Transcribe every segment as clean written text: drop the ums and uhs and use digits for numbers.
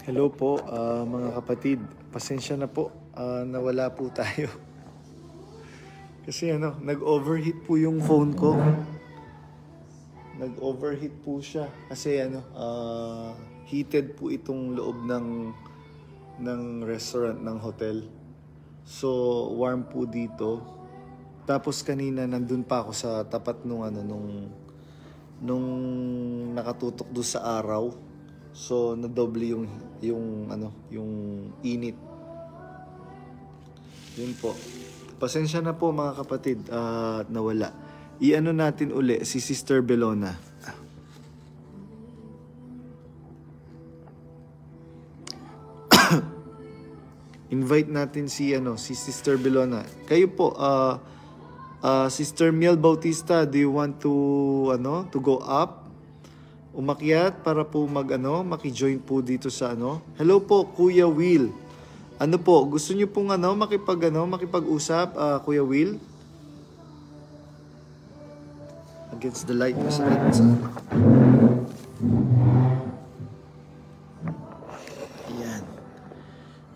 Hello po, mga kapatid. Pasensya na po, nawala po tayo. Kasi nag-overheat po yung phone ko. Nag-overheat po siya. Kasi heated po itong loob ng restaurant, ng hotel. So, warm po dito. Tapos kanina nandun pa ako sa tapat nung nakatutok do sa araw. So nadoble yung init. Yun po. Pasensya na po mga kapatid, nawala. I-ano natin uli si Sister Belona. Invite natin si Sister Belona. Kayo po, Sister Miel Bautista, do you want to go up? Umakyat para po maki-join po dito sa Hello po, Kuya Will. Ano po, gusto niyo pong makipag-usap, Kuya Will? Against the light, masakit sa Yan.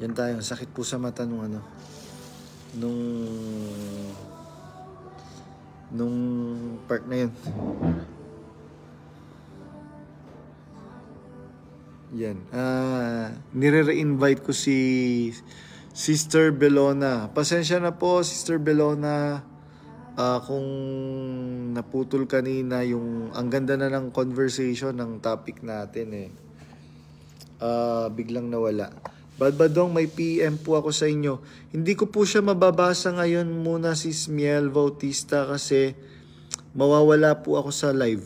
Yan tayo, sakit po sa mata nung part na yun. Yan. Nire-invite ko si Sister Belona. Pasensya na po, Sister Belona. Kung naputol kanina ang ganda na ng conversation ng topic natin biglang nawala. Badbadong, may PM po ako sa inyo. Hindi ko po siya mababasa ngayon muna, Sis Miel Bautista, kasi mawawala po ako sa live.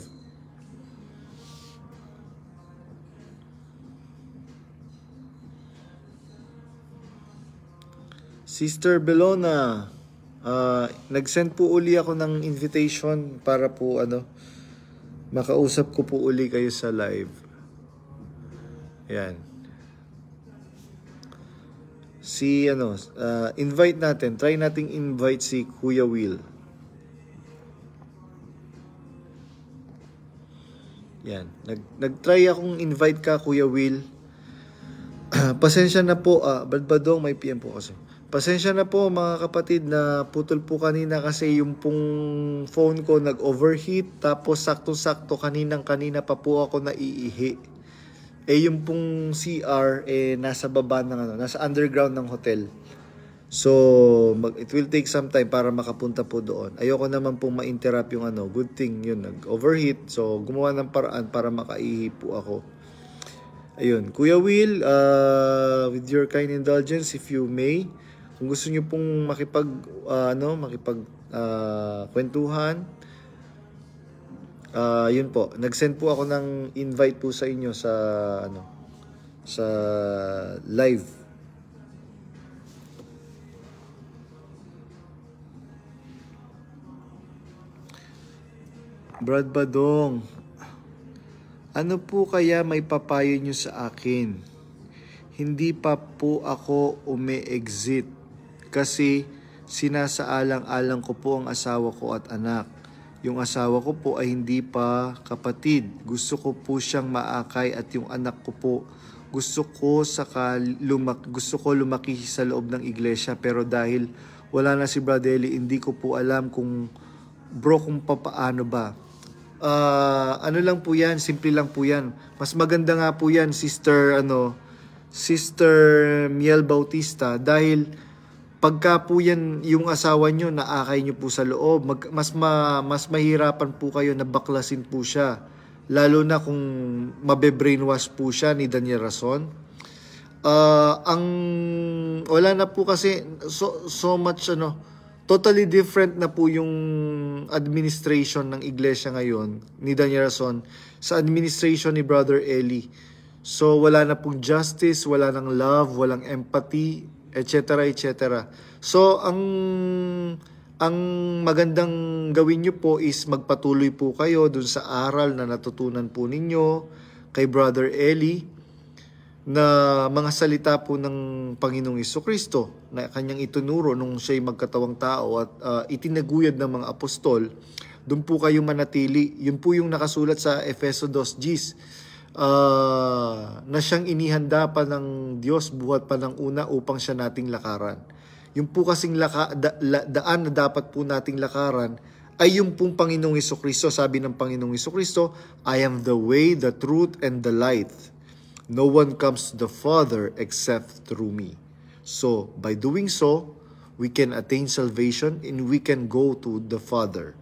Sister Belona, nag-send po uli ako ng invitation para po makausap ko po uli kayo sa live. Yan. Invite natin. Try nating invite si Kuya Will. Yan. Nag-try akong invite ka, Kuya Will. Pasensya na po, badbadong, may PM po kasi. Pasensya na po mga kapatid na putol po kanina kasi yung pong phone ko nag-overheat, tapos sakto-sakto kanina pa po ako naiihi. Yung pong CR nasa baba nasa underground ng hotel. So it will take some time para makapunta po doon. Ayoko naman pong ma-interrupt yung good thing yun, nag-overheat. So gumawa ng paraan para makaihi po ako. Ayun, Kuya Will, with your kind indulgence, if you may, kung gusto niyo pong kwentuhan, yun po. Nag-send po ako ng invite po sa inyo sa live. Brad Badong, ano po kaya may papayo niyo sa akin? Hindi pa po ako umi-exit. Kasi sinasaalang-alang ko po ang asawa ko at anak. Yung asawa ko po ay hindi pa kapatid. Gusto ko po siyang maakay at yung anak ko po gusto ko lumaki sa loob ng iglesia. Pero dahil wala na si Brother Eli, hindi ko po alam kung papaano ba. Ano lang po yan, simple lang po yan. Mas maganda nga po yan, Sister Miel Bautista, dahil pagka po yan yung asawa nyo, naakay nyo po sa loob, mas mahirapan po kayo na baklasin po siya. Lalo na kung mabe-brainwash po siya ni Daniel Rason. Wala na po kasi so much totally different na po yung administration ng iglesia ngayon ni Daniel Rason sa administration ni Brother Eli. So wala na pong justice, wala nang love, walang empathy, etc. etc. So ang magandang gawin nyo po is magpatuloy po kayo dun sa aral na natutunan po ninyo kay Brother Eli, na mga salita po ng Panginoong Jesucristo na kanyang itunuro nung siya'y magkatawang tao at itinaguyod ng mga apostol. Doon po kayo manatili. Yun po yung nakasulat sa Efeso 2:10. na siyang inihanda pa ng Diyos buhat pa ng una upang siya nating lakaran. Yung po kasing daan na dapat po nating lakaran ay yung pong Panginoong Hesukristo. Sabi ng Panginoong Hesukristo, I am the way, the truth, and the light. No one comes to the Father except through me. So, by doing so, we can attain salvation and we can go to the Father.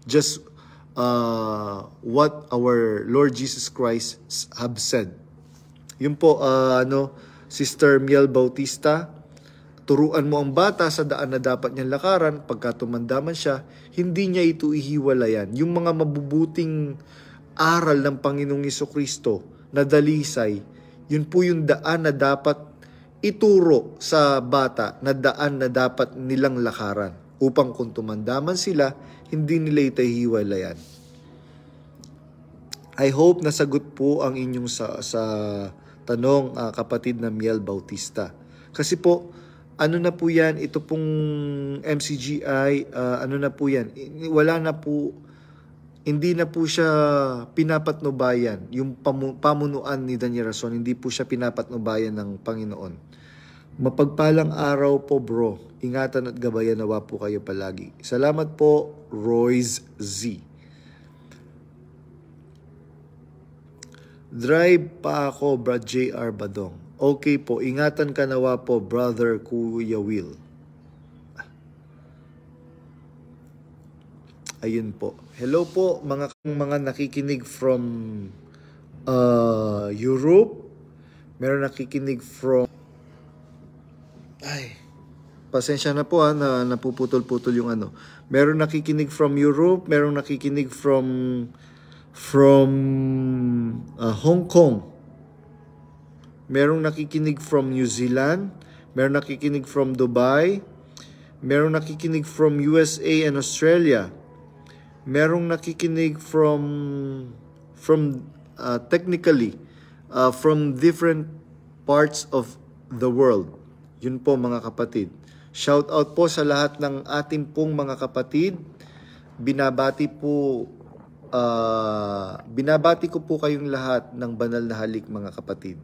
Just what our Lord Jesus Christ have said. Yun po, Sister Miel Bautista, turuan mo ang bata sa daan na dapat niyang lakaran. Pagka tumanda man siya, hindi niya ito ihiwalayan. Yung mga mabubuting aral ng Panginoong Hesukristo na dalisay, yun po yung daan na dapat ituro sa bata, na daan na dapat nilang lakaran. Upang kung tumanda man sila, hindi nila ito ihiwalayan. I hope nasagot po ang inyong sa tanong, kapatid na Miel Bautista. Kasi po, ano na po yan, ito pong MCGI, ano na po yan, wala na po, hindi na po siya pinapatnubayan. Yung pamunuan ni Daniel Rason, hindi po siya pinapatnubayan ng Panginoon. Mapagpalang araw po bro, ingatan at gabayan nawa po kayo palagi. Salamat po, Royce Z. Drive pa ako, Brad JR Badong. Okay po, ingatan ka nawa po, Brother Kuya Will. Ayun po. Hello po, mga nakikinig from Europe. Meron nakikinig from... Ay, pasensya na po na napuputol-putol yung ano. Meron nakikinig from Europe, meron nakikinig from Hong Kong. Merong nakikinig from New Zealand, merong nakikinig from Dubai, merong nakikinig from USA and Australia, merong nakikinig from technically from different parts of the world. Yun po mga kapatid. Shout out po sa lahat ng ating pong mga kapatid. Binabati ko po kayong lahat ng banal na halik mga kapatid.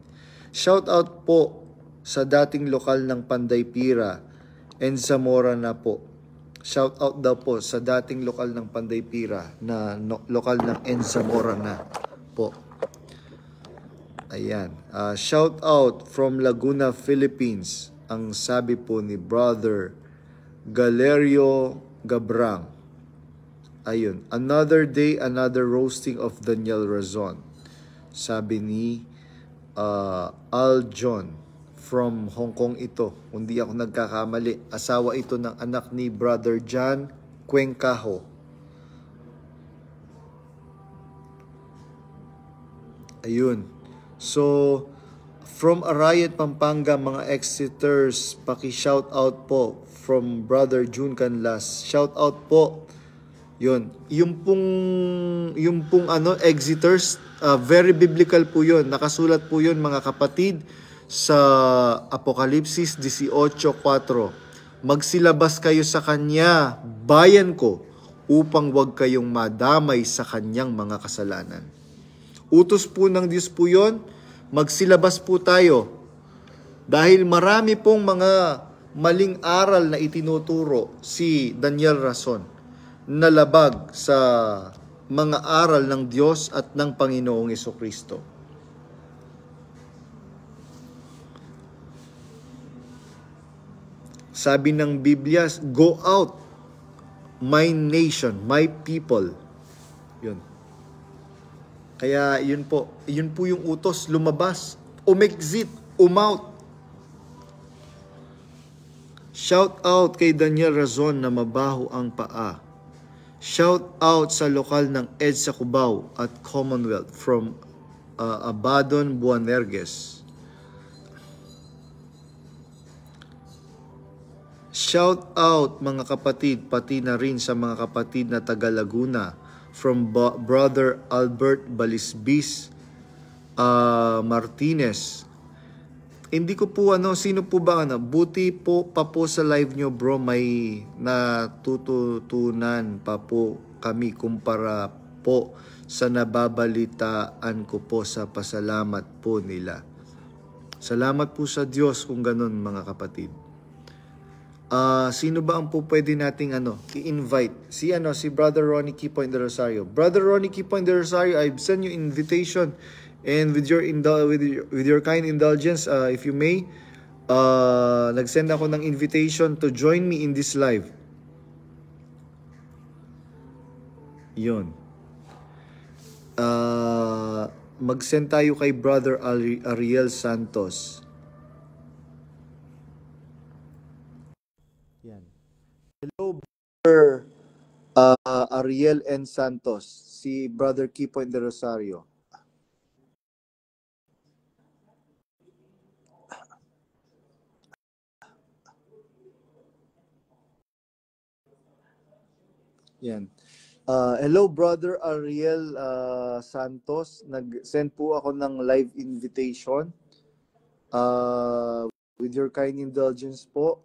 Shout out po sa dating lokal ng Panday Pira and Zamora na po. Shout out daw po sa dating lokal ng Panday Pira na lokal ng Zamora na po. Ayan. Shout out from Laguna, Philippines. Ang sabi po ni Brother Galerio Gabrang. Ayun. Another day, another roasting of Daniel Razon. Sabi ni Al John from Hong Kong ito. Kung di ako nagkakamali, asawa ito ng anak ni Brother John Cuencajo. Ayun. So, from Arayat, Pampanga, mga Exeters, paki-shout out po from Brother June Canlas. Shout out po. Yun. Yung pong Exeters, very biblical po yun. Nakasulat po yun mga kapatid sa Apokalipsis 18:4. Magsilabas kayo sa kanya, bayan ko, upang wag kayong madamay sa kanyang mga kasalanan. Utos po ng Diyos po yun. Magsilabas po tayo. Dahil marami pong mga maling aral na itinuturo si Daniel Rason na labag sa mga aral ng Diyos at ng Panginoong Hesukristo. Sabi ng Biblia, go out, my nation, my people. Yun. Kaya yun po yung utos, lumabas, umexit, umout. Shout out kay Daniel Razon na mabaho ang paa. Shout out sa lokal ng EDSA Cubao at Commonwealth from Abaddon, Buanerges. Shout out mga kapatid, pati na rin sa mga kapatid na taga Laguna from Brother Albert Balisbis Martinez. Hindi ko po sino po ba buti po pa po sa live nyo bro, may natututunan pa po kami kumpara po sa nababalitaan ko po sa pasalamat po nila. Salamat po sa Diyos kung ganun, mga kapatid. Sino ba ang po pwede nating i-invite? Si Brother Ronnie Kipoy de Rosario. Brother Ronnie Kipoy de Rosario, I've sent you invitation, and with your kind indulgence, if you may, nag-send ako ng invitation to join me in this live. Yun. Mag-send tayo kay Brother Ariel Santos. Yan. Hello, Brother Ariel N. Santos. Si Brother Kipoy de Rosario. Yan. Hello, Brother Ariel Santos. Nag-send po ako ng live invitation. With your kind indulgence po,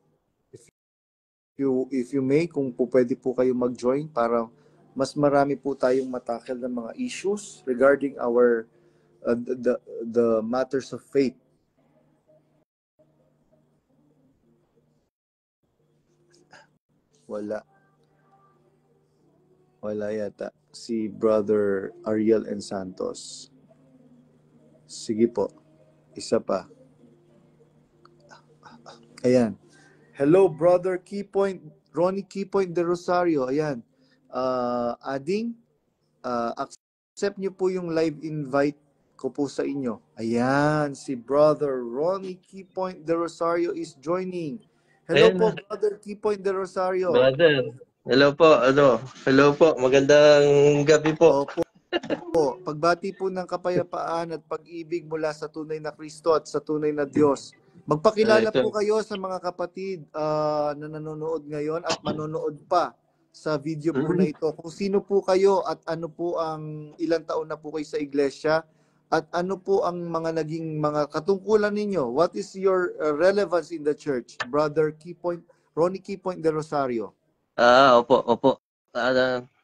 if you may, kung po pwede po kayo mag-join para mas marami po tayong matakil ng mga issues regarding our the matters of faith. Wala yata si Brother Ariel N. Santos. Sige po. Isa pa. Ayan. Hello, Brother Keypoint, Ronnie Keypoint de Rosario. Ayan. Ading, accept nyo po yung live invite ko po sa inyo. Ayan, si Brother Ronnie Keypoint de Rosario is joining. Hello po, Brother Keypoint de Rosario. Brother, hello po. Hello po. Magandang gabi po. Opo. Pagbati po ng kapayapaan at pag-ibig mula sa tunay na Kristo at sa tunay na Diyos. Magpakilala po kayo sa mga kapatid na nanonood ngayon at manonood pa sa video po na ito. Kung sino po kayo at ano po ang ilang taon na po kayo sa iglesia at ano po ang mga naging mga katungkulan ninyo. What is your relevance in the church? Brother Ronnie Keypoint de Rosario. Opo.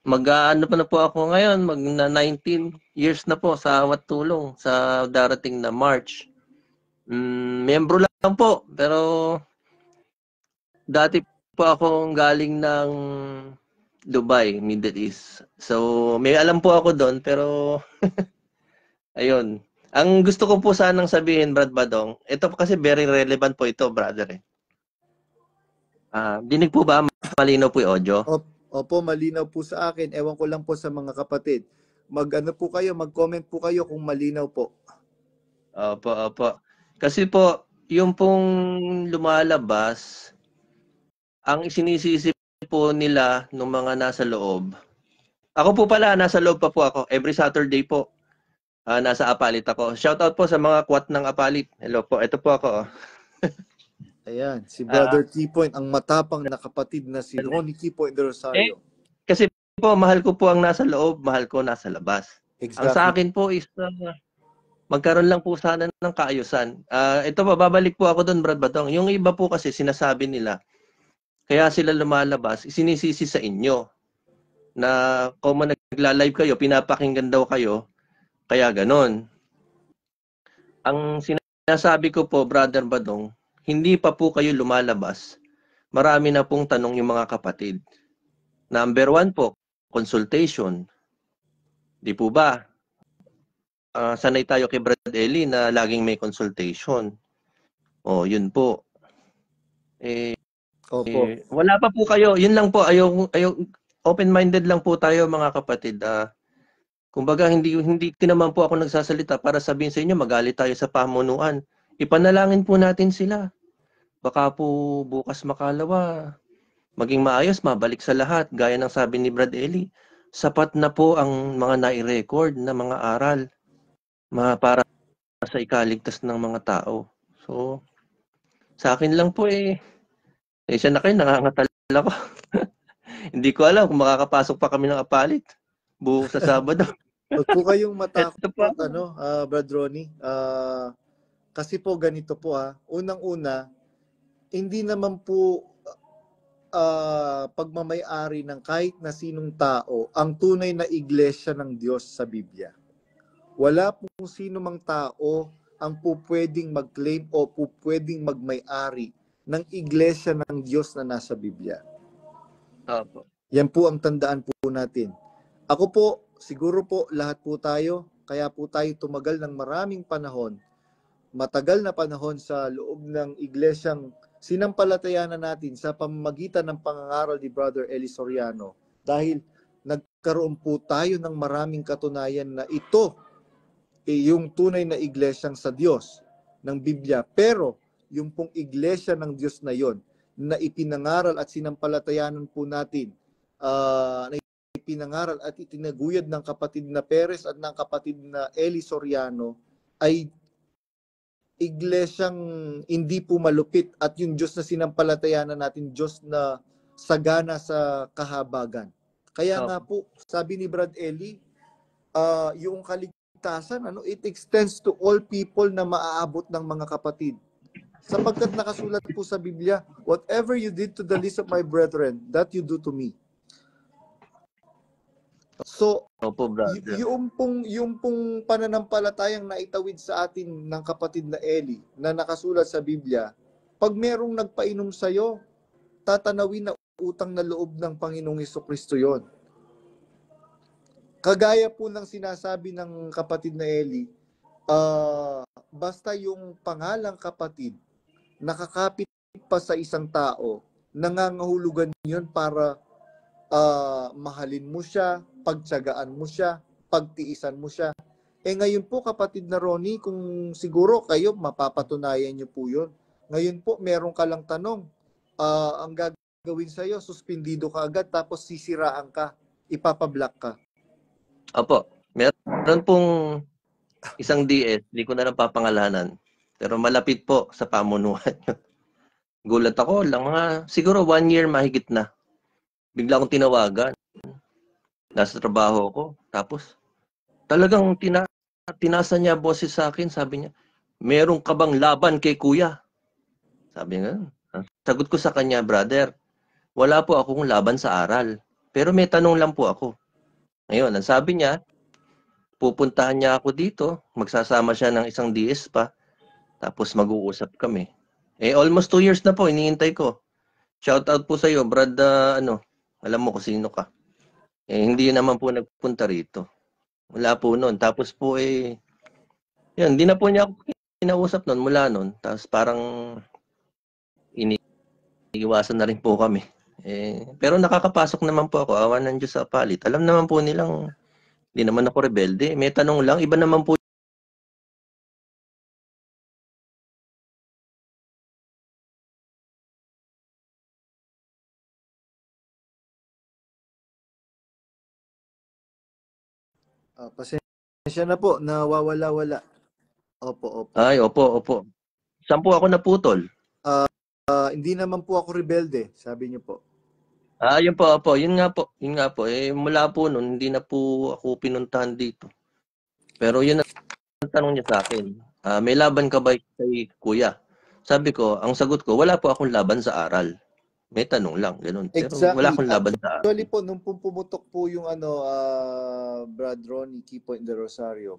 Mag-ano pa na po ako ngayon, mag-19 years na po sa Awat Tulong sa darating na March. Miyembro lang po, pero dati po akong galing ng Dubai, Middle East. So, may alam po ako doon, pero ayun. Ang gusto ko po sanang sabihin, Brad Badong, ito po kasi very relevant po ito, brother. Dinig po ba? Malinaw po yung audio? Opo, malinaw po sa akin. Ewan ko lang po sa mga kapatid. Mag-comment po kayo kung malinaw po. Opo. Kasi po, yung pong lumalabas, ang isinisisi po nila ng mga nasa loob. Ako po pala, nasa loob pa po ako. Every Saturday po, nasa Apalit ako. Shoutout po sa mga kwat ng Apalit. Hello po, ito po ako. Ayan, si Brother Keypoint, ang matapang na kapatid na si Ronnie Keypoint de Rosario. Kasi po, mahal ko po ang nasa loob, mahal ko nasa labas. Exactly. Ang sa akin po is magkaroon lang po sana ng kaayusan. Ito pa, babalik po ako doon, Brad Batong. Yung iba po kasi sinasabi nila, kaya sila lumalabas, isinisisi sa inyo na kung nagla-live kayo, pinapakinggan daw kayo, kaya ganon. Ang sinasabi ko po, Brother Badong, hindi pa po kayo lumalabas. Marami na pong tanong yung mga kapatid. Number 1 po, consultation. Di po ba? Sanay tayo kay Brad Eli na laging may consultation. Yun po. Wala pa po kayo. Yun lang po. Ayaw, open-minded lang po tayo mga kapatid. Kumbaga, hindi naman po ako nagsasalita para sabihin sa inyo, magalit tayo sa pamunuan. Ipanalangin po natin sila. Baka po bukas makalawa, maging maayos, mabalik sa lahat. Gaya ng sabi ni Brad Eli, sapat na po ang mga nai-record na mga aral para sa ikaligtas ng mga tao. So, sa akin lang po siya na kayo, nangangatal ako. Hindi ko alam kung makakapasok pa kami ng Apalit bukas sa Sabado. Huwag po kayong matakot, Brad Ronnie. Kasi po ganito po Unang-una, hindi naman po pagmamay-ari ng kahit na sinong tao ang tunay na iglesia ng Diyos sa Biblia. Wala pong sino mang tao ang pupwedeng mag-claim o pupwedeng magmay-ari ng iglesia ng Diyos na nasa Biblia. Opo. Yan po ang tandaan po natin. Ako po, siguro po lahat po tayo, kaya po tayo tumagal ng maraming panahon, matagal na panahon sa loob ng iglesyang sinampalatayanan natin sa pamamagitan ng pangangaral ni Brother Eli Soriano, dahil nagkaroon po tayo ng maraming katunayan na ito yung tunay na iglesyang sa Diyos ng Biblia. Pero yung pong iglesia ng Diyos na yon na ipinangaral at sinampalatayanan po natin, na ipinangaral at itinaguyod ng kapatid na Perez at ng kapatid na Eli Soriano, ay iglesyang hindi po malupit, at yung Diyos na sinampalatayanan natin, Diyos na sagana sa kahabagan. Kaya nga po, sabi ni Brad Eli, yung kaligtasan, it extends to all people na maaabot ng mga kapatid. Sapagkat nakasulat po sa Biblia, whatever you did to the least of my brethren, that you do to me. So, yung pong pananampalatayang naitawid sa atin ng kapatid na Eli na nakasulat sa Biblia, pag merong nagpainom sa'yo, tatanawin na utang na loob ng Panginoong Hesukristo yon. Kagaya po ng sinasabi ng kapatid na Eli, basta yung pangalang kapatid nakakapit pa sa isang tao, nangangahulugan yun para mahalin mo siya, pagtiyagaan mo siya, pagtiisan mo siya. Ngayon po, kapatid na Ronnie, kung siguro kayo mapapatunayan niyo po yun. Ngayon po, meron ka lang tanong, ang gagawin sa'yo, suspindido ka agad, tapos sisiraan ka, ipapablock ka. Opo, meron pong isang DS, hindi ko na lang papangalanan, pero malapit po sa pamunuan. Gulat ako, lang mga, siguro 1 year mahigit na. Bigla akong tinawagan. Nasa trabaho ko. Tapos, talagang tinasa niya boses sa akin. Sabi niya, meron ka bang laban kay kuya? Sabi niya, sagot ko sa kanya, brother, wala po akong laban sa aral. Pero may tanong lang po ako. Ngayon, ang sabi niya, pupuntahan niya ako dito. Magsasama siya ng isang DS pa. Tapos mag-uusap kami. Almost 2 years na po, iniintay ko. Shout out po sa iyo, Brad, alam mo kung sino ka. Hindi naman po nagpunta rito. Wala po noon. Tapos po yun, hindi na po niya ako kinausap noon mula noon. Tapos parang iniiwasan na rin po kami. Pero nakakapasok naman po ako. Awan ng Diyos sa palit. Alam naman po nilang hindi naman ako rebelde. May tanong lang. Iba naman po Pasensya na po, nawawala-wala. Opo. Ay, opo. Saan po ako naputol? Hindi naman po ako rebelde, sabi niyo po. Yun po, opo. Yun nga po. Mula po noon, hindi na po ako pinuntahan dito. Pero yun ang tanong niya sa akin. May laban ka ba kay kuya? Sabi ko, ang sagot ko, wala po akong laban sa aral. May tanong lang, ganun. Pero Exactly. wala akong laban sa aral. Actually po, nung pumutok po yung Brad Ronnie, Key Point de Rosario,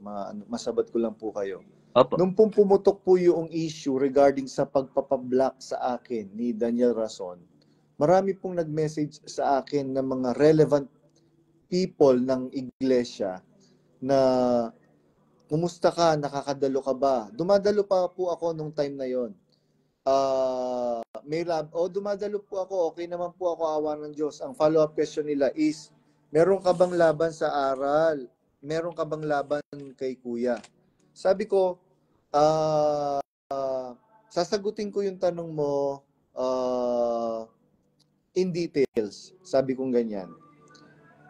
masabat ko lang po kayo. Opo. Nung pumutok po yung issue regarding sa pagpapablock sa akin ni Daniel Rason, marami pong nag-message sa akin ng mga relevant people ng iglesia na kumusta ka, nakakadalo ka ba? Dumadalo pa po ako nung time na yon. Dumadalo po ako, okay naman po ako, awa ng Diyos. Ang follow-up question nila is, meron ka bang laban sa aral? Meron ka bang laban kay kuya? Sabi ko, sasagutin ko yung tanong mo in details. Sabi kong ganyan.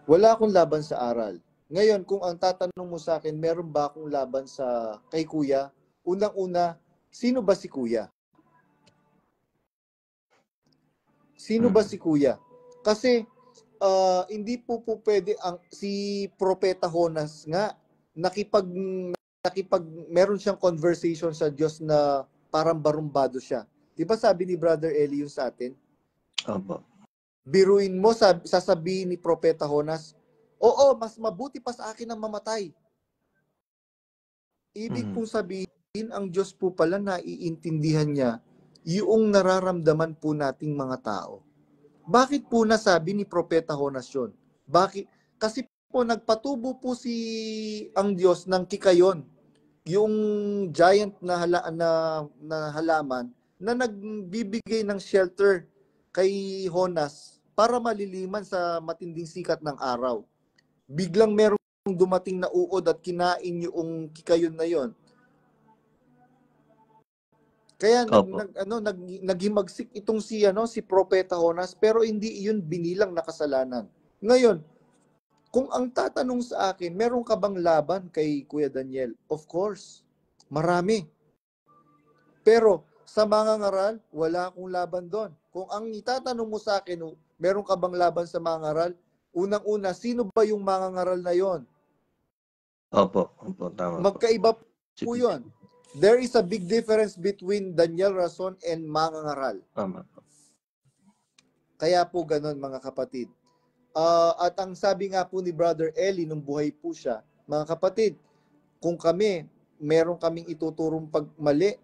Wala akong laban sa aral. Ngayon, kung ang tatanong mo sa akin, meron ba akong laban kay kuya? Unang-una, sino ba si kuya? Sino ba si kuya? Kasi hindi po pwede si Propeta Jonas nga meron siyang conversation sa Diyos na parang barumbado siya. 'Di ba sabi ni Brother Eli yung sa atin? Opo. Biruin mo, sasabihin ni Propeta Jonas, oo, mas mabuti pa sa akin ang mamatay. Ibig pong sabihin, ang Diyos po pala naiintindihan niya yung nararamdaman po nating mga tao. Bakit po nasabi ni Propeta Jonas yun? Bakit? Kasi po nagpatubo po ang Diyos ng kikayon, yung giant na halaman na nagbibigay ng shelter kay Jonas para maliliman sa matinding sikat ng araw. Biglang merong dumating na uod at kinain yung kikayon na yon. Kaya naghimagsik itong si Propeta Jonas, pero hindi iyon binilang na kasalanan. Ngayon, kung ang tatanong sa akin, meron ka bang laban kay Kuya Daniel? Of course, marami. Pero sa mga ngaral, wala akong laban doon. Kung ang itatanong mo sa akin, meron ka bang laban sa mga ngaral? Unang-una, sino ba yung mga ngaral na yon? Opo, tama. Magkaiba po yun. There is a big difference between Daniel Rason and mga ngaral. Tama. Kaya po ganun, mga kapatid. At ang sabi nga po ni Brother Eli nung buhay po siya, mga kapatid, kung meron kaming ituturong pagmali,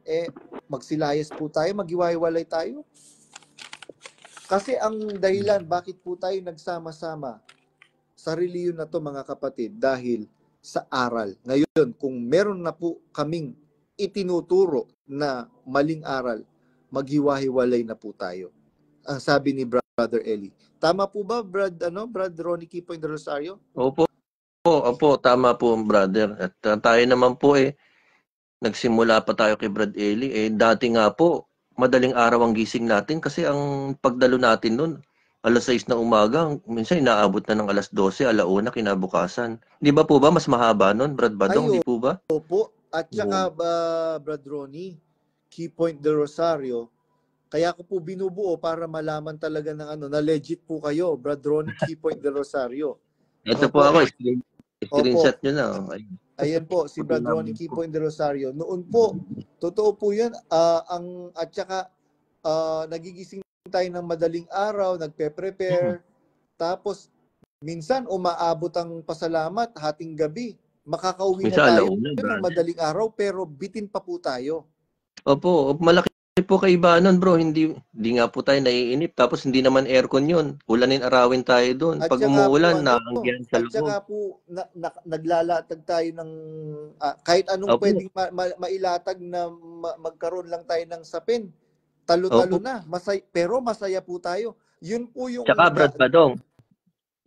magsilayas po tayo, maghiwa-hiwalay tayo. Kasi ang dahilan bakit po tayo nagsama-sama sa reliyon na to, mga kapatid, dahil sa aral. Ngayon, kung meron na po kaming itinuturo na maling aral, maghiwa-hiwalay na po tayo. Ang sabi ni Brother Eli. Tama po ba, Brad Ronnie Kipoy de Rosario? Opo, tama po, brother. At tayo naman po nagsimula pa tayo kay Brad Eli. Dati nga po, madaling araw ang gising natin kasi ang pagdalo natin nun, alas 6 na umaga, minsan inaabot na ng alas 12, alauna kinabukasan. Di ba po ba mas mahaba nun, Brad Badong? Di po ba? Opo. At saka, Brad Ronnie, Key Point de Rosario, kaya ko po binubuo para malaman talaga ng na legit po kayo, Brad Ronnie Key Point de Rosario. Ito po ako, screenshot nyo na. Ayan po, si Brad Ronnie Key Point de Rosario. Noon po, totoo po yun, at saka nagigising tayo ng madaling araw, nagpe-prepare, tapos minsan umaabot ang pasalamat, hating gabi. Makakauwi na tayo ng madaling araw, pero bitin pa po tayo. Opo, malaki po kaiba nun, bro. Hindi nga po tayo naiinip. Tapos hindi naman aircon yun. Ulanin arawin tayo doon. Pag umuulan, naanggihan sa loob. At saka po, naglalatag tayo ng kahit anong pwedeng mailatag na magkaroon lang tayo ng sapin. Talo-talo na. Pero masaya po tayo. Yun po yung... Tsaka, Brad Badong,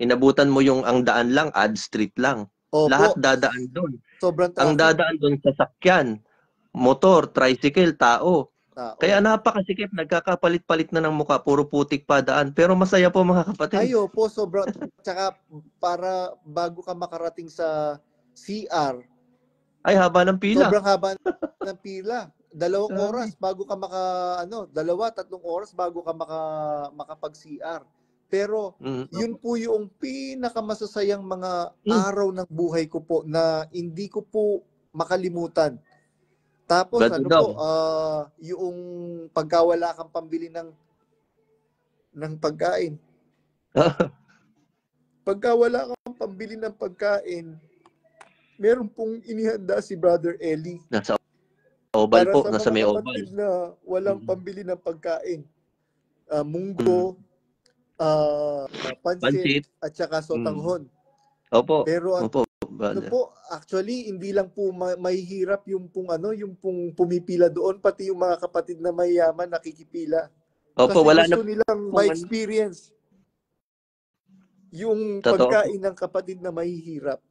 inabutan mo yung ang daan lang, ad street lang. Opo. Lahat dadaan doon. Sobrang traffic. Ang dadaan doon sa sakyan, motor, tricycle, tao. Kaya napakasikip, nagkakapalit-palit na ng mukha, puro putik pa daan. Pero masaya po, mga kapatid. Ayo po, sobrang. Tsaka para bago ka makarating sa CR, ay haba ng pila. Sobrang haba ng pila. 2 oras bago ka 2-3 oras bago ka makapag-CR. Pero yun po yung pinakamasasayang mga araw ng buhay ko po na hindi ko po makalimutan. Tapos yung pagkawala kang pambili ng pagkain. Pagkawala kang pambili ng pagkain, meron pong inihanda si Brother Eli. Nasa Oval po, nasa may Oval. Para sa mga kapatid na walang pambili ng pagkain. Munggo, pansit, at saka sotanghon. Opo. Pero Opo. Actually hindi lang po mahihirap yung pong pumipila doon, pati yung mga kapatid na mayayaman nakikipila. Opo, kasi wala gusto nilang ma-experience yung pagkain ng kapatid na mahihirap.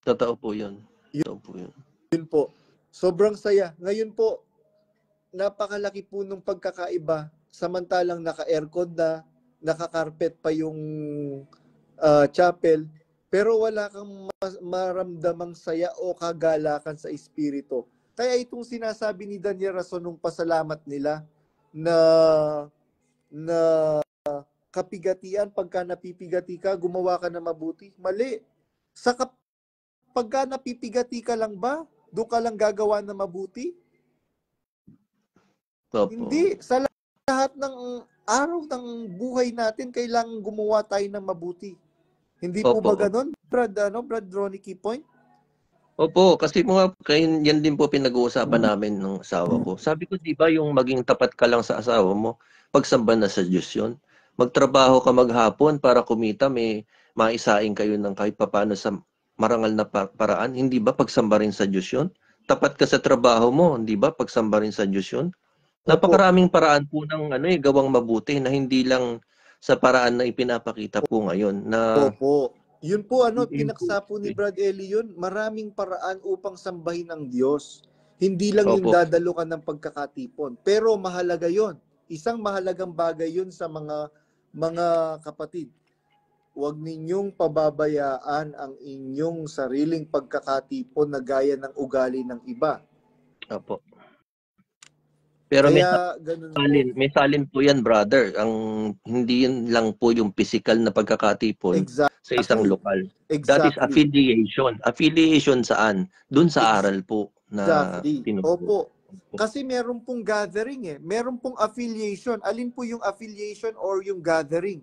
Totoo po 'yun. Totoo po 'yun. Yun po. Sobrang saya. Ngayon po, napakalaki po nung pagkakaiba, samantalang naka-aircon na, naka-carpet pa yung chapel, pero wala kang maramdamang saya o kagalakan sa espiritu. Kaya itong sinasabi ni Daniel Rason nung pasalamat nila na kapigatian, pagka napipigati ka, gumawa ka na mabuti. Mali. Pagka napipigati ka lang ba, doon ka lang gagawa na mabuti? Opo. Hindi. Sa lahat ng araw ng buhay natin, kailangan gumawa tayo ng mabuti. Hindi po Opo, ba ganon, Brad Ronnie Keypoint? opo, kasi yan din po pinag-uusapan namin ng asawa ko. Sabi ko, di ba yung maging tapat ka lang sa asawa mo, pagsamba na sa Diyos yun. Magtrabaho ka maghapon para kumita, may maisaing kayo ng kahit papano sa marangal na paraan. Hindi ba pagsamba rin sa Diyos yun? Tapat ka sa trabaho mo, hindi ba pagsamba rin sa Diyos yun? Opo. Napakaraming paraan po ng gawang mabuti na hindi lang sa paraan na ipinapakita po ngayon na Opo. Yun po, yun po. pinaksa po ni Brad Eli yun, maraming paraan upang sambahin ang Diyos. Hindi lang yung Opo. dadalo ka ng pagkakatipon. Pero mahalaga yon. Isang mahalagang bagay yun sa mga kapatid. Huwag ninyong pababayaan ang inyong sariling pagkakatipon na gaya ng ugali ng iba. Opo. Pero Kaya, ganun po. may salin po yan, brother. Ang hindi yun lang po yung physical na pagkakatipon sa isang lokal. Exactly. That is affiliation. Affiliation saan? Doon sa aral po na Exactly. tinuturo. Opo. Kasi meron pong gathering Meron pong affiliation. Alin po yung affiliation or yung gathering?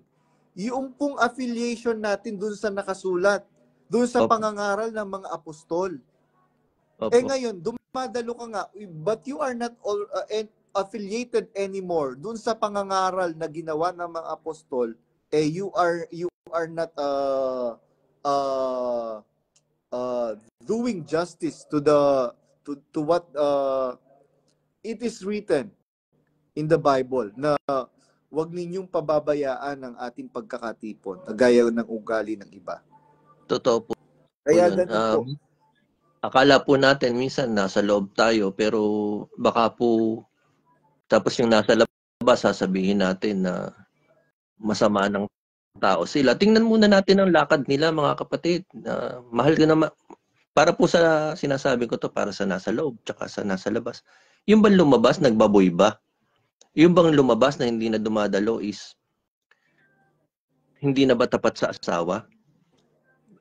Yung pong affiliation natin dun sa nakasulat. Dun sa pangangaral ng mga apostol. Opo. Ngayon, dumadalo ka nga, but you are not affiliated anymore. Dun sa pangangaral na ginawa ng mga apostol, you are not doing justice to what it is written in the Bible na wag ninyong pababayaan ang ating pagkakatipon, gaya ng ugali ng iba. Totoo po. Kaya ganun po. Akala po natin minsan nasa loob tayo pero baka po tapos yung nasa labas sasabihin natin na masama ng tao sila. Tingnan muna natin ang lakad nila, mga kapatid. Mahal ka naman. Para po sa sinasabi ko to para sa nasa loob tsaka sa nasa labas. Yung bang lumabas nagbaboy ba? Yung bang lumabas na hindi na dumadalo is hindi na ba tapat sa asawa?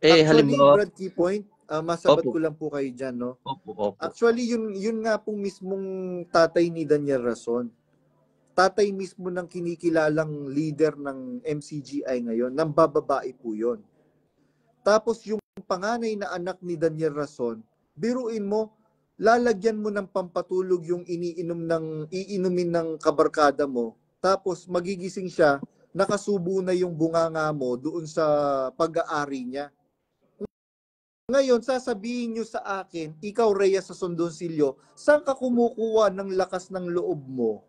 Actually, halimbawa, Brad Keypoint, masabat ko lang po kayo dyan, no? Opo. Actually, yun nga pong mismong tatay ni Daniel Rason. Tatay mismo ng kinikilalang leader ng MCGI ngayon, ng bababae po yun. Tapos yung panganay na anak ni Daniel Rason, biruin mo, lalagyan mo ng pampatulog yung iinumin ng kabarkada mo, tapos magigising siya, nakasubo na yung bunganga mo doon sa pag-aari niya. Ngayon, sasabihin nyo sa akin, ikaw Rhea sa Sondoncillo, saan ka kumukuha ng lakas ng loob mo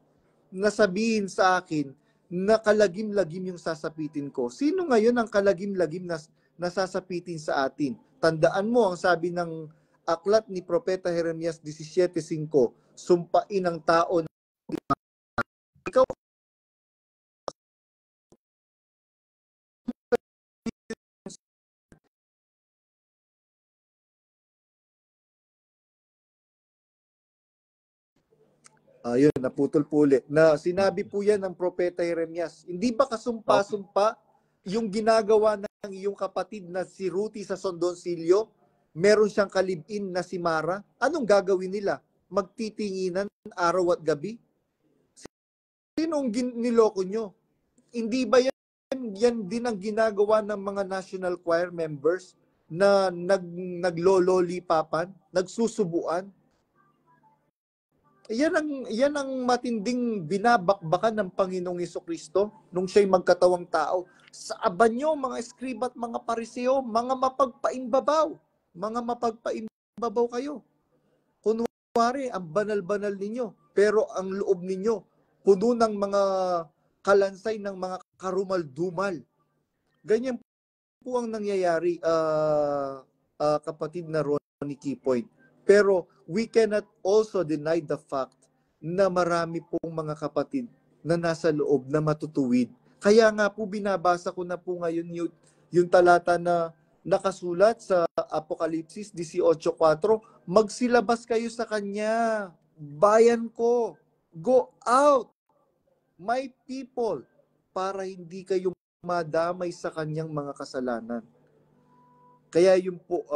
na sabihin sa akin na kalagim-lagim yung sasapitin ko? Sino ngayon ang kalagim-lagim na sasapitin sa atin? Tandaan mo, ang sabi ng aklat ni Propeta Jeremias 17:5, sumpain ang tao na ikaw ayun, naputol po ulit. Na sinabi po yan ng Propeta Jeremias. Hindi ba kasumpa-sumpa yung ginagawa ng iyong kapatid na si Ruthie sa Sondoncillo? Meron siyang kalibin na si Mara. Anong gagawin nila? Magtitinginan araw at gabi? Sinong niloko nyo? Hindi ba yan din ang ginagawa ng mga National Choir members na naglololipapan, nagsusubuan? Yan ang matinding binabakbakan ng Panginoong Hesukristo nung siya'y magkatawang tao. Sa abanyo, mga eskriba at mga pariseo, mga mapagpaimbabaw. Mga mapagpaimbabaw kayo. Kunwari, ang banal-banal ninyo. Pero ang loob ninyo, puno ng mga kalansay ng mga karumal-dumal. Ganyan po ang nangyayari, kapatid na Ronnie Keypoint. Pero we cannot also deny the fact na marami pong mga kapatid na nasa loob na matutuwid. Kaya nga po binabasa ko na po ngayon yung talata na nakasulat sa Apokalipsis 18:4, magsilabas kayo sa kanya, bayan ko, go out, my people, para hindi kayo madamay sa kanyang mga kasalanan. Kaya yun po,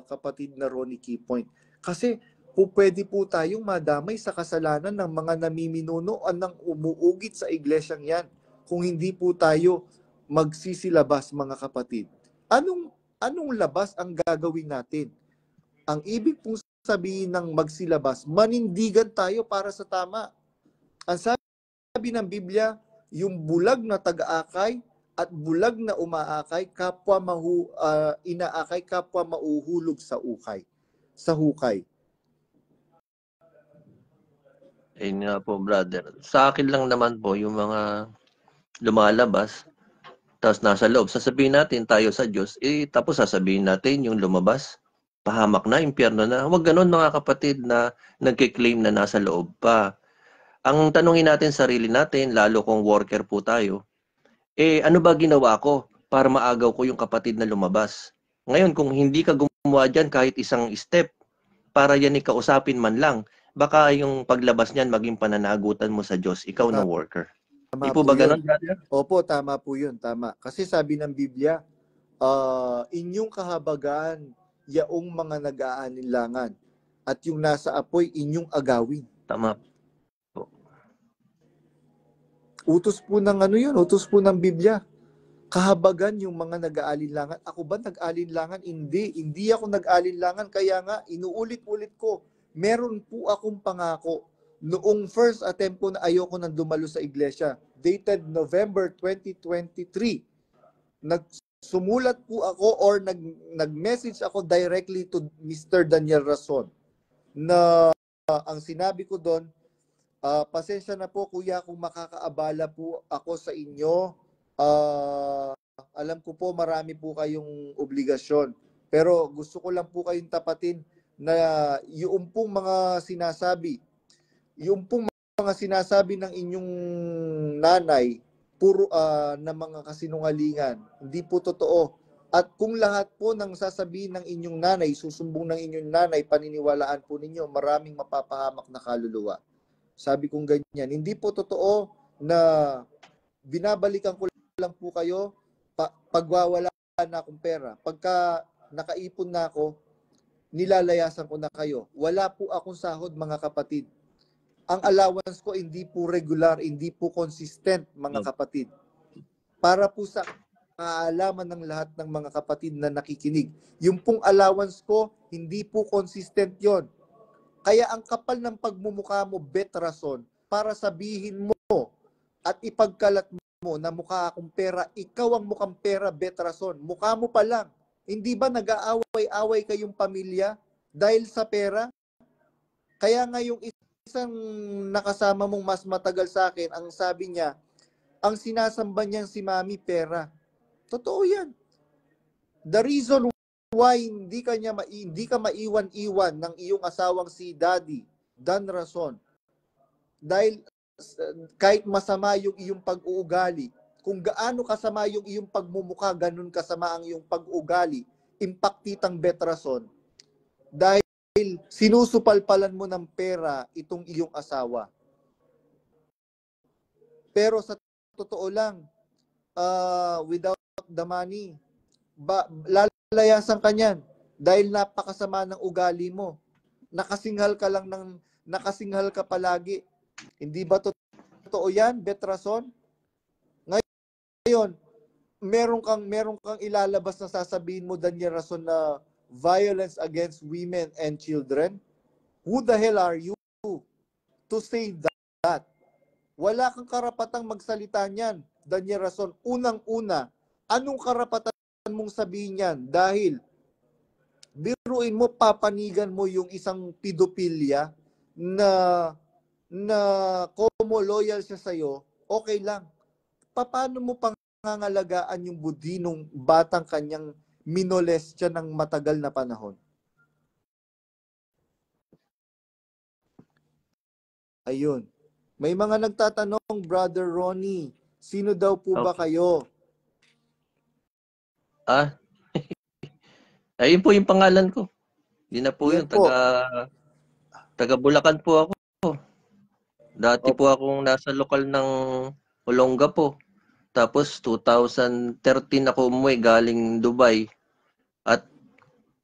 kapatid na Ronnie Keypoint. Kasi pwede po tayong madamay sa kasalanan ng mga namiminuno o ng umuugit sa iglesyang yan kung hindi po tayo magsisilabas, mga kapatid. Anong labas ang gagawin natin? Ang ibig pong sabihin ng magsilabas, manindigan tayo para sa tama. Ang sabi ng Biblia, yung bulag na taga-akay at bulag na umaakay, inaakay, kapwa mauhulog sa hukay. Ayun nga po, brother. Sa akin lang naman po, yung mga lumalabas, tapos nasa loob, sasabihin natin tayo sa Diyos, tapos sasabihin natin yung lumabas, pahamak na, impyerno na. Huwag ganun, mga kapatid, na nagkiklaim na nasa loob pa. Ang tanungin natin sarili natin, lalo kung worker po tayo, ano ba ginawa ko para maagaw ko yung kapatid na lumabas? Ngayon, kung hindi ka gumawa dyan kahit isang step, para yan ikausapin man lang, baka yung paglabas niyan maging pananagutan mo sa Diyos, ikaw na worker. Di po ba ganun, brother? Opo, tama po yun, tama. Kasi sabi ng Biblia, inyong kahabagan, yaong mga nag-aaninlangan, at yung nasa apoy, inyong agawin. Tama po. Utos po ng utos po ng Biblia. Kahabagan yung mga nag-aalinlangan. Ako ba nag-aalinlangan? Hindi ako nag-aalinlangan. Kaya nga, inuulit-ulit ko, meron po akong pangako. Noong first attempt ko na ayoko nang dumalo sa iglesia, dated November 2023, nagsumulat po ako or nag-message ako directly to Mr. Daniel Rason na ang sinabi ko doon, pasensya na po kuya kung makakaabala po ako sa inyo. Alam ko po marami po kayong obligasyon, pero gusto ko lang po kayong tapatin na yung pong mga sinasabi ng inyong nanay, puro na mga kasinungalingan, hindi po totoo. At kung lahat po ng sasabihin ng inyong nanay, susumbong ng inyong nanay, paniniwalaan po ninyo, maraming mapapahamak na kaluluwa. Sabi kong ganyan, hindi po totoo na binabalikan ko lang po kayo pagwawala na akong pera. Pagka nakaipon na ako, nilalayasan ko na kayo. Wala po akong sahod, mga kapatid. Ang allowance ko hindi po regular, hindi po consistent, mga kapatid. Para po sa kaalaman ng lahat ng mga kapatid na nakikinig, yung pong allowance ko, hindi po consistent yon. Kaya ang kapal ng pagmumukha mo, Bet Rason, para sabihin mo at ipagkalat mo na mukha akong pera, ikaw ang mukhang pera, Bet Rason. Mukha mo pa lang. Hindi ba nag-aaway-away kayong pamilya dahil sa pera? Kaya nga yung isang nakasama mong mas matagal sa akin, ang sabi niya, ang sinasamba niyang si Mami, pera. Totoo yan. The reason why hindi ka maiwan-iwan ng iyong asawang si Daddy, Dan Rason, dahil kahit masama yung iyong pag-uugali, kung gaano kasama yung iyong pagmumukha, ganun kasama ang iyong pag-uugali, impaktitang Bet Rason, dahil sinusupalpalan mo ng pera itong iyong asawa. Pero sa totoo lang, without the money, lalayasan ka niyan dahil napakasama ng ugali mo. Nakasinghal ka palagi. Hindi ba totoo yan, Bet Rason? Ngayon, meron kang ilalabas na sasabihin mo, Daniel Rason, na violence against women and children. Who the hell are you to say that? Wala kang karapatang magsalita niyan, Daniel Rason. Unang-una, anong karapatan mong sabihin yan? Dahil biruin mo, papanigan mo yung isang pedophilia na como loyal siya sa'yo, okay lang. Paano mo pangangalagaan yung budhi nung batang kanyang minolest siya ng matagal na panahon? Ayun. May mga nagtatanong, Brother Ronnie, sino daw po ba kayo? Ayun po yung pangalan ko. Hindi na po yun. Taga Bulacan po ako. Dati po akong nasa lokal ng Olongapo. Tapos 2013 ako umuwi galing Dubai. At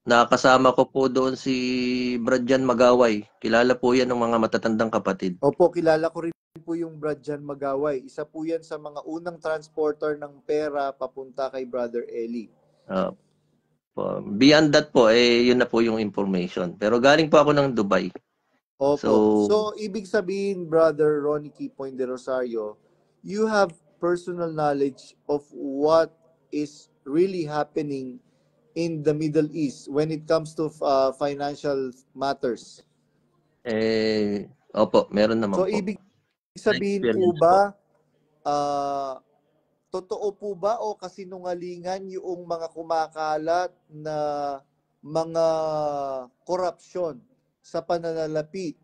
Nakasama ko po doon si Bradjan Magaway. Kilala po yan ng mga matatandang kapatid. Opo, kilala ko rin po yung Bradjan Magaway. Isa po yan sa mga unang transporter ng pera papunta kay Brother Eli. Beyond that po, yun na po yung information. Pero galing po ako ng Dubai. Opo. So ibig sabihin, Brother Ronnie Kipoy de Rosario, you have personal knowledge of what is really happening in the Middle East when it comes to financial matters. Opo, meron naman So po. ibig sabihin po ba, totoo po ba o kasinungalingan yung mga kumakalat na mga korupsyon sa pananalapi,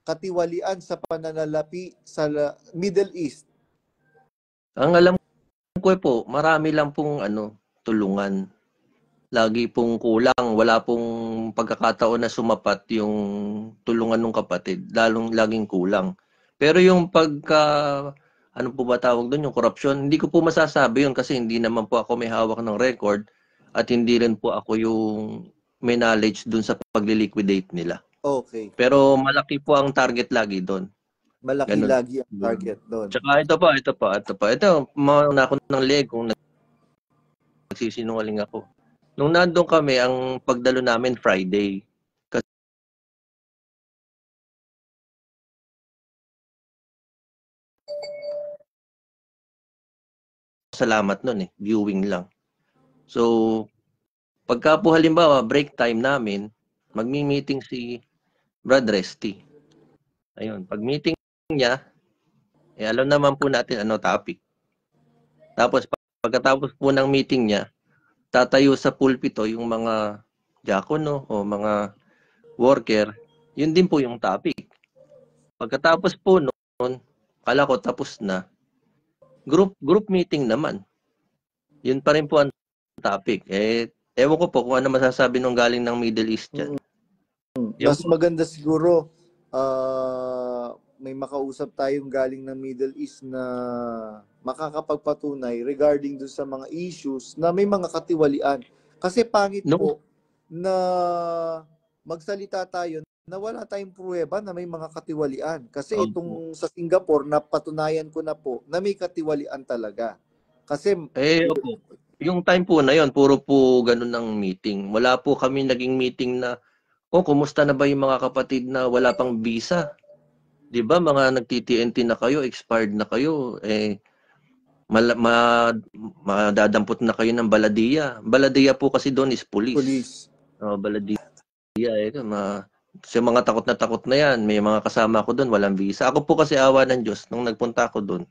katiwalian sa pananalapi sa Middle East? Ang alam ko po, marami lang pong tulungan. Lagi pong kulang, wala pong pagkakataon na sumapat yung tulungan ng kapatid, laging kulang. Pero yung ano po ba tawag doon, yung corruption, hindi ko po masasabi yun kasi hindi naman po ako may hawak ng record at hindi rin po ako yung may knowledge doon sa pagli-liquidate nila. Okay. Pero malaki po ang target lagi doon. Malaki ganun lagi ang target doon. Tsaka ito pa. Ito, mauna ako ng leg kung nagsisinungaling ako. Nung nandun kami, ang pagdalo namin Friday. Salamat nun viewing lang. So, pagka po halimbawa, break time namin, magmi-meeting si Brad Resty. Ayun, pag meeting niya, alam naman po natin ano topic. Tapos, pagkatapos po ng meeting niya, tatayo sa pulpito yung mga diakono o mga worker, yun din po yung topic. Pagkatapos po noon, kala ko tapos na, group meeting naman. Yun pa rin po ang topic. Ewan ko po kung ano masasabi nung galing ng Middle East dyan. Mas maganda siguro, may makausap tayong galing ng Middle East na makakapagpatunay regarding dun sa mga issues na may mga katiwalian. Kasi pangit po na magsalita tayo na wala tayong pruweba na may mga katiwalian. Kasi itong sa Singapore, napatunayan ko na po na may katiwalian talaga. Kasi yung time po na yon, puro po ganun ng meeting. Wala po kami naging meeting na, kumusta na ba yung mga kapatid na wala pang visa? 'Di ba mga nagti-TNT na kayo, expired na kayo, madadampot na kayo ng baladiya. Baladiya po kasi doon is police. Baladiya sa mga takot na yan, may mga kasama ko doon, walang visa. Ako po kasi awa ng Diyos, nung nagpunta ako doon,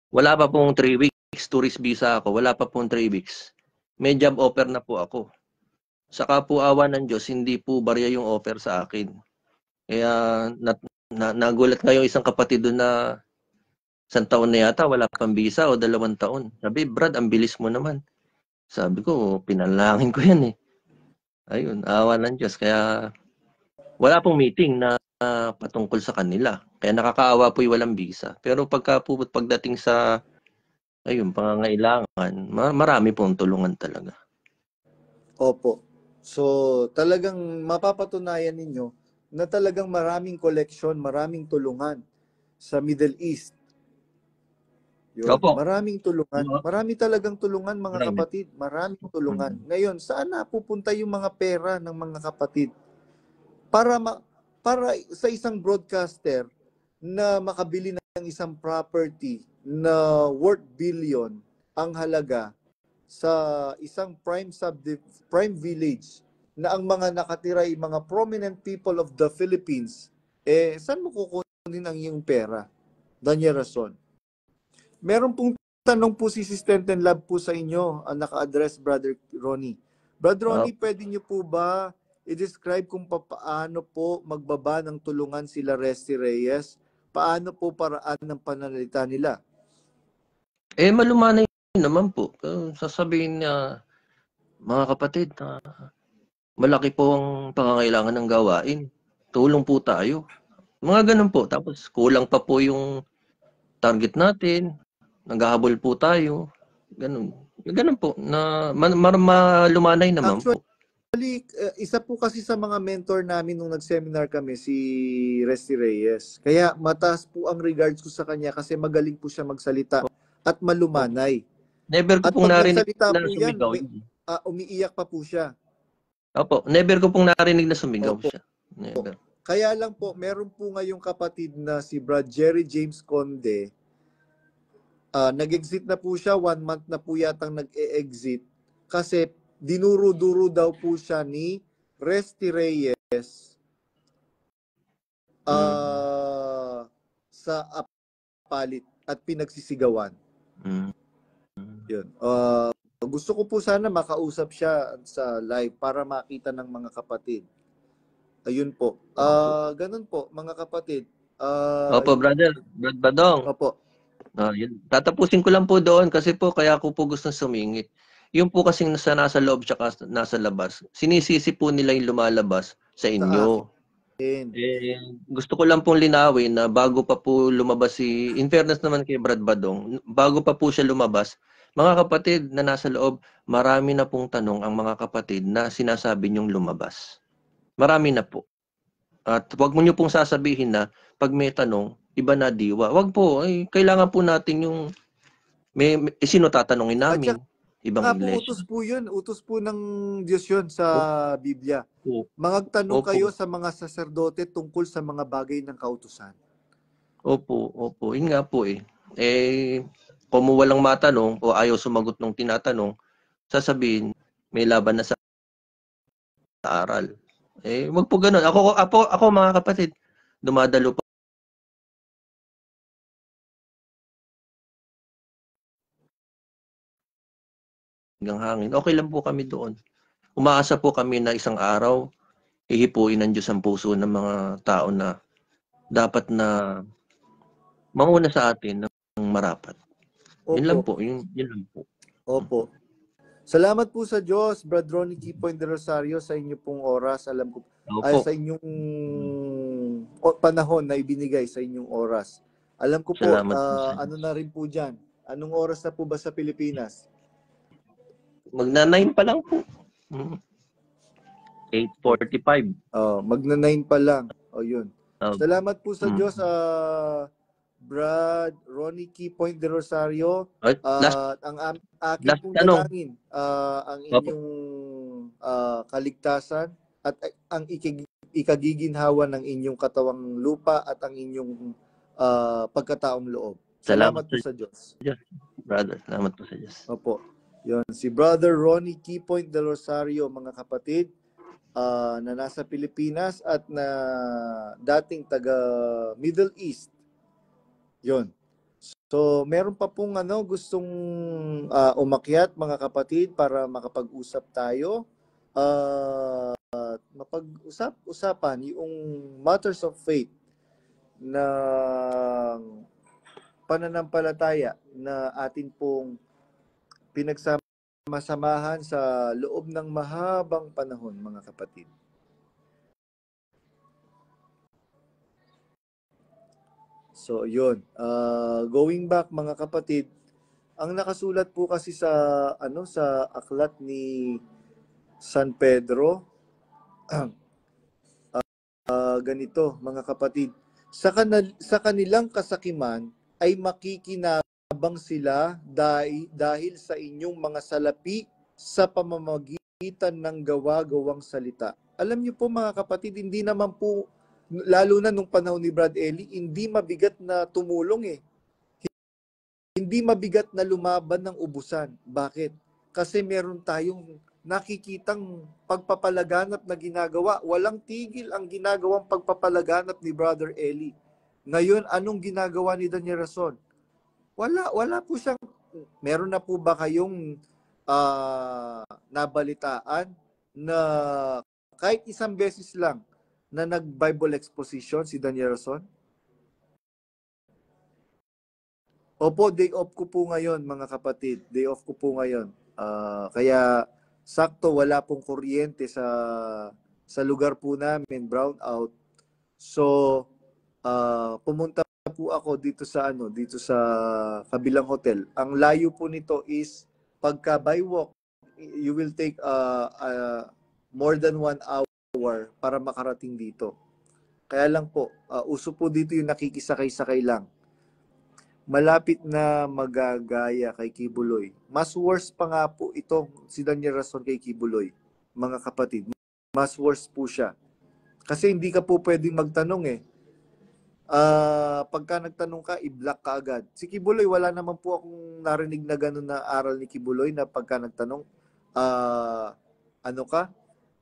wala pa pong 3 weeks, tourist visa ako, wala pa pong 3 weeks. May job offer na po ako. Saka po awa ng Diyos, hindi po barya yung offer sa akin. Kaya nagulat nga yung isang kapatid doon na 1 taon na yata, wala pang visa o 2 taon. Sabi, Brad, ang bilis mo naman. Sabi ko, pinalangin ko yan Ayun, awa ng Diyos. Kaya wala pong meeting na patungkol sa kanila. Kaya nakakaawa po yung walang visa. Pero pagdating sa pangangailangan, marami pong tulungan talaga. Opo. So, talagang mapapatunayan ninyo na talagang maraming collection, maraming tulungan sa Middle East. Yun. Maraming tulungan. Marami talagang tulungan, mga kapatid. Maraming tulungan. Ngayon, saan napupunta yung mga pera ng mga kapatid? Para sa isang broadcaster na makabili ng isang property na worth billion ang halaga sa isang prime village na ang mga nakatira ay mga prominent people of the Philippines, saan mo kukunin ang iyong pera? Daniel Rason. Meron pong tanong po si Sister Love po sa inyo ang naka-address, Brother Ronnie. Brother Ronnie, pwede niyo po ba i-describe kung paano po magbaba ng tulungan sila Resty Reyes? Paano po paraan ng pananalita nila? Malumanay naman po. Sasabihin niya, mga kapatid, malaki po ang pangangailangan ng gawain. Tulong po tayo. Mga ganun po. Tapos kulang pa po yung target natin. Naghahabol po tayo. Ganun. Ganun po. Na malumanay naman po. isa po kasi sa mga mentor namin nung nag-seminar kami, si Resty Reyes. Kaya mataas po ang regards ko sa kanya kasi magaling po siya magsalita at malumanay. Never ko At pong pag narinig nagsalita na po yan, sumigaw. umiiyak pa po siya. Opo, never ko pong narinig na sumigaw Opo. siya. Never. Kaya lang po, meron po ngayong kapatid na si Brad Jerry James Conde. Nag-exit na po siya, 1 month na po yatang nag-e-exit. Kasi dinuro-duro daw po siya ni Resty Reyes sa apalit at pinagsisigawan. Yun. Gusto ko po sana makausap siya sa live para makita ng mga kapatid. Ayun po. Ganun po, mga kapatid. Opo, brother. Brad Badong. Opo. Yun. Tatapusin ko lang po doon kasi po kaya ko po gusto sumingit. Yung po kasing nasa loob tsaka nasa labas, sinisisi po nila yung lumalabas sa inyo. Gusto ko lang pong linawin na bago pa po lumabas in fairness naman kay Brad Badong, bago pa po siya lumabas, mga kapatid na nasa loob, marami na pong tanong ang mga kapatid na sinasabi niyong lumabas. Marami na po. At wag mo niyo pong sasabihin na pag may tanong, iba na diwa. Wag po, kailangan po natin yung sino tatanungin namin? Ibang iglesia. Utos po ng Diyos yun sa Biblia. Magtanong kayo sa mga saserdote tungkol sa mga bagay ng kautusan. Opo. Yun nga po kung walang matanong o ayaw sumagot ng tinatanong, sasabihin, may laban na sa aral. Wag po ganun. Ako mga kapatid, dumadalo po hanggang hangin. Okay lang po kami doon. Umaasa po kami na isang araw, ihipuin ng Diyos ang puso ng mga tao na dapat na mauna sa atin ng marapat. Yun lang po. Yun lang po. Opo. Salamat po sa Diyos, Brad Ronnie Kipoy de Rosario, sa inyo pong oras. Alam ko, sa inyong panahon na ibinigay sa inyong oras. Alam ko po, ano na rin po dyan. Anong oras na po ba sa Pilipinas? Magna-9 pa lang po. 8:45. Magna-9 pa lang. Yun. Salamat po sa Diyos, Brad Ronnie Kipoy de Rosario. Ang aking pong dalangin, ang inyong kaligtasan at ang ikagiginhawa ng inyong katawang lupa at ang inyong pagkataong loob. Salamat po sa Diyos. Brother, salamat po sa Diyos. Opo. Yun, si Brother Ronnie Kipoy de Rosario, mga kapatid, na nasa Pilipinas at na dating taga Middle East. Yun. So, meron pa pong gustong umakyat, mga kapatid, para makapag-usap tayo. Mapag-usapan yung matters of faith na pananampalataya na atin pong pinagsama-samahan sa loob ng mahabang panahon, mga kapatid. So, yun. Going back, mga kapatid, ang nakasulat po kasi sa aklat ni San Pedro, ganito, mga kapatid, sa kanilang kasakiman ay makikinabang sila dahil sa inyong mga salapi sa pamamagitan ng gawa-gawang salita. Alam niyo po, mga kapatid, hindi naman po, lalo na nung panahon ni Brad Eli, hindi mabigat na tumulong Hindi mabigat na lumaban ng ubusan. Bakit? Kasi meron tayong nakikitang pagpapalaganap na ginagawa. Walang tigil ang ginagawang pagpapalaganap ni Brother Eli. Ngayon, anong ginagawa ni Daniel Rason? Wala po siyang, meron na po ba kayong nabalitaan na kahit isang beses lang na nag-Bible exposition si Daniel Rason? Opo, day off ko po ngayon, mga kapatid. Day off ko po ngayon. Kaya sakto, wala pong kuryente sa lugar po namin, brown out. So, pumunta po ako dito sa kabilang hotel. Ang layo po nito is pagka by walk, you will take more than 1 hour para makarating dito. Kaya lang po, uso po dito yung nakikisakay-sakay lang. Malapit na magagaya kay Kibuloy. Mas worse pa nga po itong si Daniel Rason kay Kibuloy, mga kapatid. Mas worse po siya. Kasi hindi ka po pwedeng magtanong eh. Pagka nagtanong ka, i-block ka agad. Si Kibuloy, wala naman po akong narinig na gano'n na aral ni Kibuloy na pagka nagtanong, ano ka?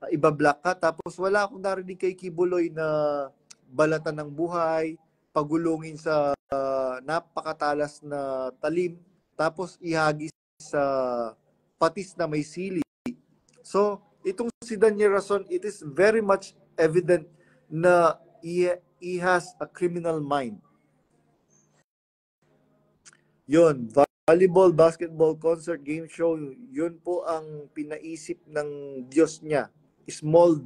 Iba-block ka. Tapos wala akong narinig kay Kibuloy na balatan ng buhay, pagulungin sa napakatalas na talim, tapos ihagis sa patis na may sili. So, itong si Daniel Rason, it is very much evident na he has a criminal mind. Yun, volleyball, basketball, concert, game show, yun po ang pinaisip ng Diyos niya. Small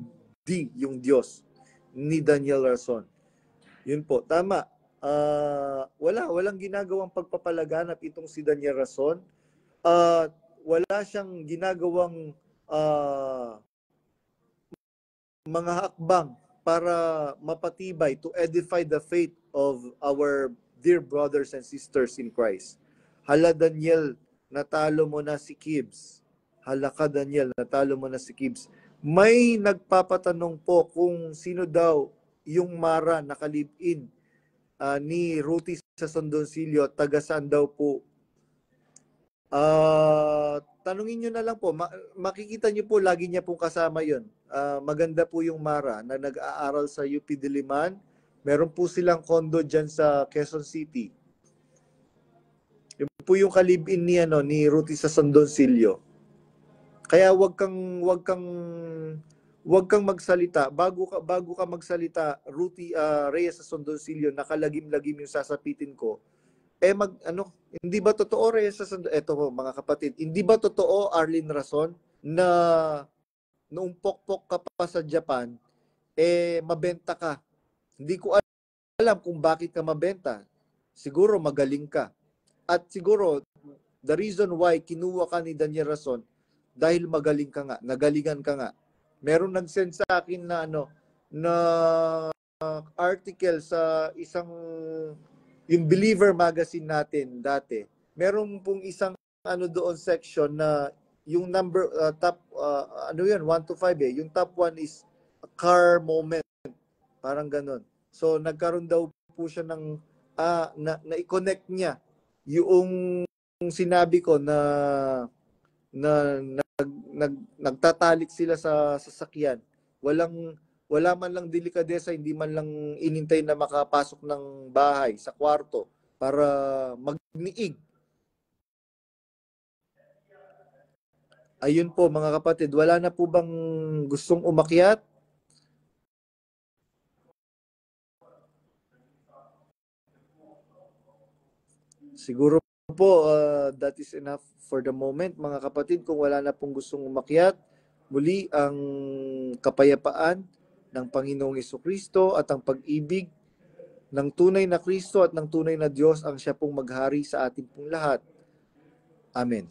d yung Diyos ni Daniel Rason. Yun po, tama. Walang ginagawang pagpapalaganap itong si Daniel Rason. Wala siyang ginagawang mga hakbang para mapatibay to edify the faith of our dear brothers and sisters in Christ. Hala Daniel, natalo mo na si Kibbs. Hala ka Daniel, natalo mo na si Kibbs. May nagpapatanong po kung sino daw yung Mara na kalib-in ni Ruthie sa Sandoncillo, taga saan daw po. Tanungin nyo na lang po, makikita nyo po, lagi niya pong kasama yon. Maganda po yung Mara na nag-aaral sa UP Diliman. Meron po silang condo dyan sa Quezon City. Yun po yung kalib-in ni Ruthie sa Sandoncillo. Kaya wag kang magsalita bago ka magsalita. Ruthie Reyes sa Sandoncillo, nakalagim-lagim yung sasapitin ko. Hindi ba totoo Reyes sa Sandoncillo? Eto po mga kapatid, hindi ba totoo Arlene Rason na noong pokpok ka pa sa Japan, mabenta ka? Hindi ko alam kung bakit ka mabenta. Siguro magaling ka. At siguro the reason why kinuha ka ni Daniel Rason dahil magaling ka nga, nagalingan ka nga. Meron nag-send sa akin na na article sa isang yung Believer magazine natin dati. Meron pong isang doon section na yung number top 1 to 5 Yung top 1 is a car moment. Parang ganun. So nagkaroon daw po siya ng na-connect niya yung sinabi ko na nagtatalik sila sa sasakyan. Wala man lang delikadesa, hindi man lang inintay na makapasok ng bahay sa kwarto para magniig. Ayun po mga kapatid, wala na po bang gustong umakyat? Siguro po that is enough for the moment mga kapatid. Kung wala na pong gustong umakyat, muli ang kapayapaan ng Panginoong Jesucristo at ang pag-ibig ng tunay na Kristo at ng tunay na Diyos ang siya pong maghari sa ating pong lahat. Amen.